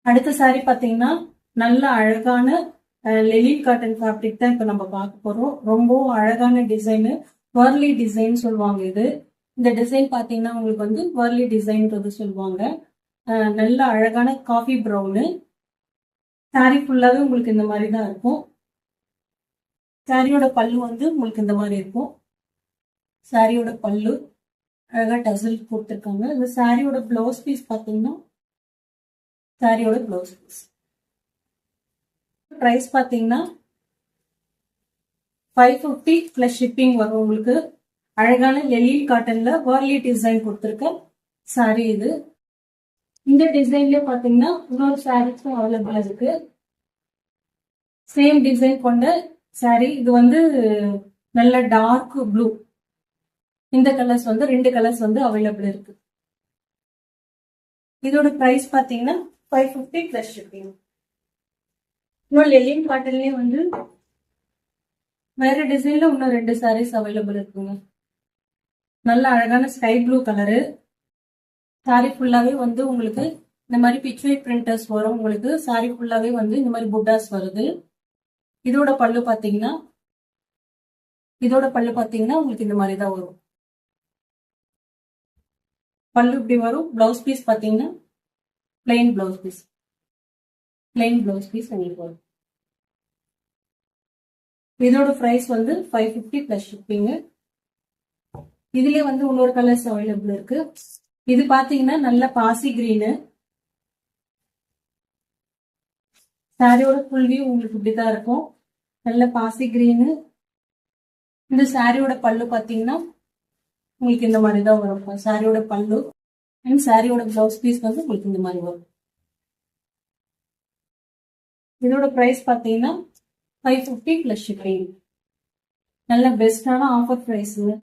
அடுத்த saree பாத்தீங்கன்னா நல்ல அழகான லெலின் காட்டன் ஃபேப்ரிக் தான் இப்ப நம்ம பார்க்க போறோம். ரொம்ப அழகான டிசைனு, வர்லி டிசைன் சொல்லுவாங்க இது. இந்த டிசைன் பாத்தீங்கன்னா உங்களுக்கு வந்து வர்லி டிசைன்றது சொல்லுவாங்க. நல்ல அழகான காஃபி ப்ரௌனு. saree ஃபுல்லாவே உங்களுக்கு இந்த மாதிரி தான் இருக்கும். சாரியோட பல்லு வந்து உங்களுக்கு இந்த மாதிரி இருக்கும். சாரியோட பல்லு அழகா டசல் கொடுத்துருக்காங்க. இந்த சாரியோட பிளவுஸ் பீஸ் பாத்தீங்கன்னா சாரியோட பிளவுஸ் பீஸ் பிரைஸ் பாத்தீங்கன்னா 550 பிளஸ் ஷிப்பிங் வரும் உங்களுக்கு. அழகான லெலின் காட்டன்ல வர்லி டிசைன் கொடுத்துருக்க சாரி இது. இந்த டிசைன்ல பாத்தீங்கன்னா இன்னொரு சாரீஸும் அவைலபிள் இருக்கு. சேம் டிசைன் கொண்ட சாரி இது வந்து நல்ல டார்க் ப்ளூ. இந்த கலர்ஸ் வந்து 2 கலர்ஸ் வந்து அவைலபிள் இருக்கு. இதோட பிரைஸ் பாத்தீங்கன்னா 550 பிளஸ் ஷிப்பிங். இன்னும் லெலின் காட்டன்லயே வந்து வேற டிசைன்ல இன்னும் 2 சாரீஸ் அவைலபிள் இருக்குங்க. நல்ல அழகான ஸ்கை ப்ளூ கலரு. சாரி ஃபுல்லாவே வந்து உங்களுக்கு இந்த மாதிரி பிச்வேட் பிரிண்டர்ஸ் வரும். உங்களுக்கு சாரி ஃபுல்லாவே வந்து இந்த மாதிரி புட்டாஸ் வருது. இதோட பல்லு பாத்தீங்கன்னா உங்களுக்கு இந்த மாதிரி தான் வரும். பல்லு இப்படி வரும். பிளவுஸ் பீஸ் பாத்தீங்கன்னா பிளெயின் பிளவுஸ் பீஸ் உங்களுக்கு வரும். இதோட பிரைஸ் வந்து 550 பிளஸ் ஷிப்பிங். இதுலயே வந்து இன்னொரு கலர்ஸ் அவைலபிள் இருக்கு. இது பாத்தீங்கன்னா நல்ல பாசி கிரீனு. சாரியோட ஃபுல் வியூ உங்களுக்கு இப்படிதான் இருக்கும். நல்ல பாசி கிரீனு. இந்த சாரியோட பல்லு பாத்தீங்கன்னா உங்களுக்கு இந்த மாதிரி தான் வரும். சாரியோட பல்லு அண்ட் சாரியோட பிளவுஸ் பீஸ் வந்து உங்களுக்கு இந்த மாதிரி வரும். இதோட பிரைஸ் பாத்தீங்கன்னா 550 பிளஸ் ஷிப்பிங். நல்ல பெஸ்டான ஆஃபர் பிரைஸ்.